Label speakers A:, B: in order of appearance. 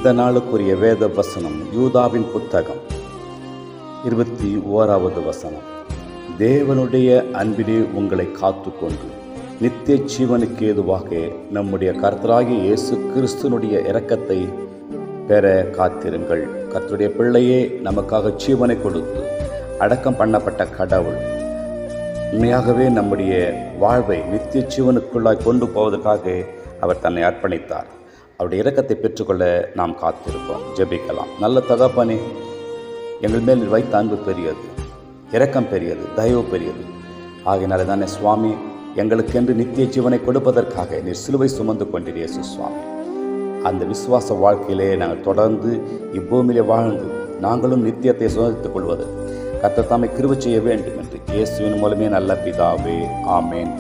A: இந்த நாளுக்குரிய வேத வசனம் யூதாவின் புத்தகம் 21வது வசனம். தேவனுடைய அன்பிலே உங்களை காத்துக்கொண்டு நித்திய ஜீவனுக்கு ஏதுவாக நம்முடைய கர்த்தராகிய இயேசு கிறிஸ்துனுடைய இரக்கத்தை பெற காத்திருங்கள். கர்த்தருடைய பிள்ளையே, நமக்காக ஜீவனை கொடுத்து அடக்கம் பண்ணப்பட்ட கடவுள் உண்மையாகவே நம்முடைய வாழ்வை நித்திய ஜீவனுக்குள்ளாய் கொண்டு போவதற்காக அவர் தன்னை அர்ப்பணித்தார். அவருடைய இரக்கத்தை பெற்றுக்கொள்ள நாம் காத்திருப்போம். ஜெபிக்கலாம். நல்ல தகப்பனே, எங்கள் மேல் வைத்த அன்பு பெரியது, இரக்கம் பெரியது, தயவு பெரியது. ஆகையினால தானே சுவாமி, எங்களுக்கென்று நித்திய ஜீவனை கொடுப்பதற்காக நீர் சிலுவை சுமந்து கொண்டீர் இயேசு சுவாமி. அந்த விசுவாச வாழ்க்கையிலே நாங்கள் தொடர்ந்து இப்பூமியிலே வாழ்ந்து நாங்களும் நித்தியத்தை சுதந்தித்துக் கொள்வது கர்த்தர் தாமே கிருபை செய்ய வேண்டும் என்று இயேசுவின் மூலமே நல்ல பிதாவே, ஆமேன்.